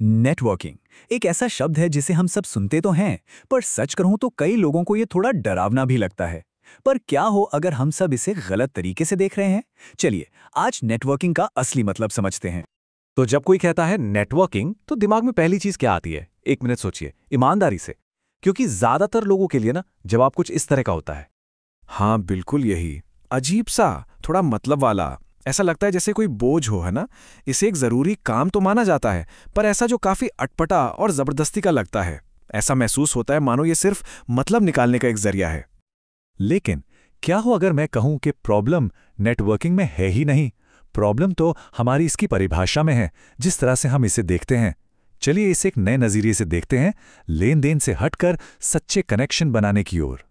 Networking एक ऐसा शब्द है जिसे हम सब सुनते तो हैं, पर सच कहूं तो कई लोगों को ये थोड़ा डरावना भी लगता है। पर क्या हो अगर हम सब इसे गलत तरीके से देख रहे हैं? चलिए आज नेटवर्किंग का असली मतलब समझते हैं। तो जब कोई कहता है नेटवर्किंग तो दिमाग में पहली चीज क्या आती है? एक मिनट सोचिए, ईमानदारी से। क्योंकि ज्यादातर लोगों के लिए ना जवाब कुछ इस तरह का होता है। हाँ बिल्कुल यही। अजीब सा, थोड़ा मतलब वाला। ऐसा लगता है जैसे कोई बोझ हो, है ना। इसे एक जरूरी काम तो माना जाता है, पर ऐसा जो काफी अटपटा और जबरदस्ती का लगता है। ऐसा महसूस होता है मानो ये सिर्फ मतलब निकालने का एक जरिया है। लेकिन क्या हो अगर मैं कहूं कि प्रॉब्लम नेटवर्किंग में है ही नहीं, प्रॉब्लम तो हमारी इसकी परिभाषा में है, जिस तरह से हम इसे देखते हैं। चलिए इसे एक नए नजरिए से देखते हैं, लेन देन से हटकर सच्चे कनेक्शन बनाने की ओर।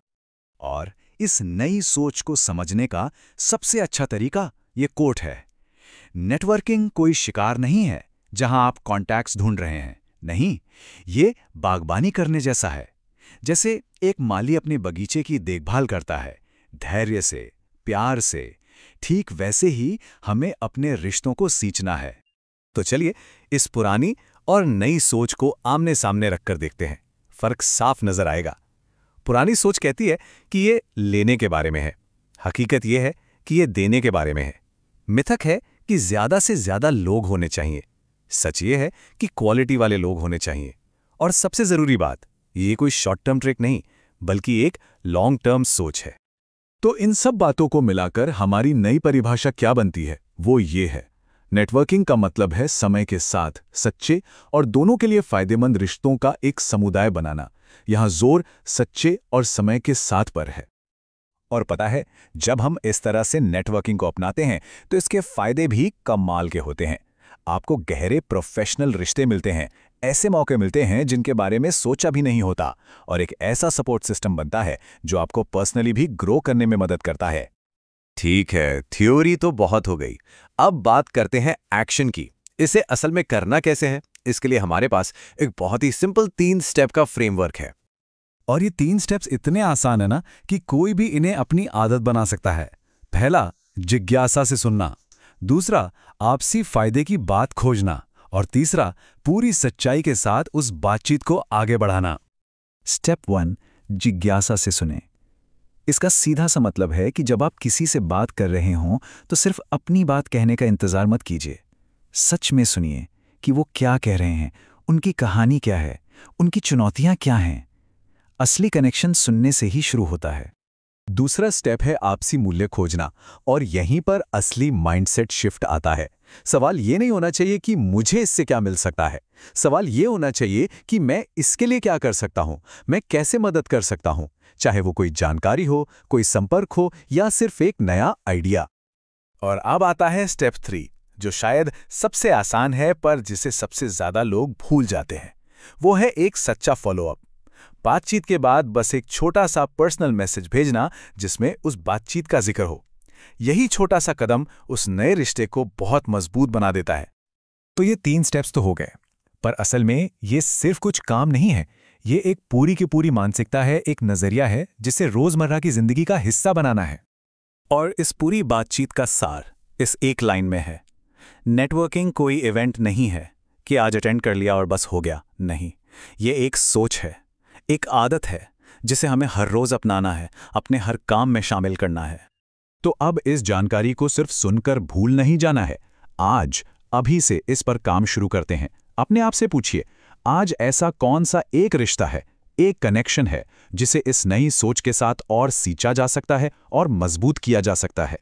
और इस नई सोच को समझने का सबसे अच्छा तरीका ये कोट है। नेटवर्किंग कोई शिकार नहीं है जहां आप कॉन्टैक्ट्स ढूंढ रहे हैं। नहीं, ये बागबानी करने जैसा है। जैसे एक माली अपने बगीचे की देखभाल करता है, धैर्य से, प्यार से, ठीक वैसे ही हमें अपने रिश्तों को सींचना है। तो चलिए इस पुरानी और नई सोच को आमने सामने रखकर देखते हैं। फर्क साफ नजर आएगा। पुरानी सोच कहती है कि ये लेने के बारे में है, हकीकत ये है कि ये देने के बारे में है। मिथक है कि ज्यादा से ज्यादा लोग होने चाहिए, सच ये है कि क्वालिटी वाले लोग होने चाहिए। और सबसे जरूरी बात, ये कोई शॉर्ट टर्म ट्रिक नहीं, बल्कि एक लॉन्ग टर्म सोच है। तो इन सब बातों को मिलाकर हमारी नई परिभाषा क्या बनती है? वो ये है, नेटवर्किंग का मतलब है समय के साथ सच्चे और दोनों के लिए फायदेमंद रिश्तों का एक समुदाय बनाना। यहां जोर सच्चे और समय के साथ पर है। और पता है, जब हम इस तरह से नेटवर्किंग को अपनाते हैं तो इसके फायदे भी कमाल के होते हैं। आपको गहरे प्रोफेशनल रिश्ते मिलते हैं, ऐसे मौके मिलते हैं जिनके बारे में सोचा भी नहीं होता, और एक ऐसा सपोर्ट सिस्टम बनता है जो आपको पर्सनली भी ग्रो करने में मदद करता है। ठीक है, थ्योरी तो बहुत हो गई। अब बात करते हैं एक्शन की। इसे असल में करना कैसे है? इसके लिए हमारे पास एक बहुत ही सिंपल 3 स्टेप का फ्रेमवर्क है। और ये 3 स्टेप्स इतने आसान है ना कि कोई भी इन्हें अपनी आदत बना सकता है। पहला, जिज्ञासा से सुनना। दूसरा, आपसी फायदे की बात खोजना। और तीसरा, पूरी सच्चाई के साथ उस बातचीत को आगे बढ़ाना। स्टेप 1, जिज्ञासा से सुने। इसका सीधा सा मतलब है कि जब आप किसी से बात कर रहे हों तो सिर्फ अपनी बात कहने का इंतजार मत कीजिए। सच में सुनिए कि वो क्या कह रहे हैं, उनकी कहानी क्या है, उनकी चुनौतियां क्या हैं। असली कनेक्शन सुनने से ही शुरू होता है। दूसरा स्टेप है आपसी मूल्य खोजना, और यहीं पर असली माइंडसेट शिफ्ट आता है। सवाल ये नहीं होना चाहिए कि मुझे इससे क्या मिल सकता है। सवाल ये होना चाहिए कि मैं इसके लिए क्या कर सकता हूं, मैं कैसे मदद कर सकता हूं, चाहे वो कोई जानकारी हो, कोई संपर्क हो या सिर्फ एक नया आइडिया। और अब आता है स्टेप 3, जो शायद सबसे आसान है पर जिसे सबसे ज्यादा लोग भूल जाते हैं। वो है एक सच्चा फॉलोअप। बातचीत के बाद बस एक छोटा सा पर्सनल मैसेज भेजना जिसमें उस बातचीत का जिक्र हो। यही छोटा सा कदम उस नए रिश्ते को बहुत मजबूत बना देता है। तो ये 3 स्टेप्स तो हो गए, पर असल में ये सिर्फ कुछ काम नहीं है। ये एक पूरी की पूरी मानसिकता है, एक नजरिया है जिसे रोजमर्रा की जिंदगी का हिस्सा बनाना है। और इस पूरी बातचीत का सार इस एक लाइन में है। नेटवर्किंग कोई इवेंट नहीं है कि आज अटेंड कर लिया और बस हो गया। नहीं, ये एक सोच है, एक आदत है जिसे हमें हर रोज अपनाना है, अपने हर काम में शामिल करना है। तो अब इस जानकारी को सिर्फ सुनकर भूल नहीं जाना है। आज, अभी से इस पर काम शुरू करते हैं। अपने आप से पूछिए, आज ऐसा कौन सा एक रिश्ता है, एक कनेक्शन है जिसे इस नई सोच के साथ और सींचा जा सकता है और मजबूत किया जा सकता है।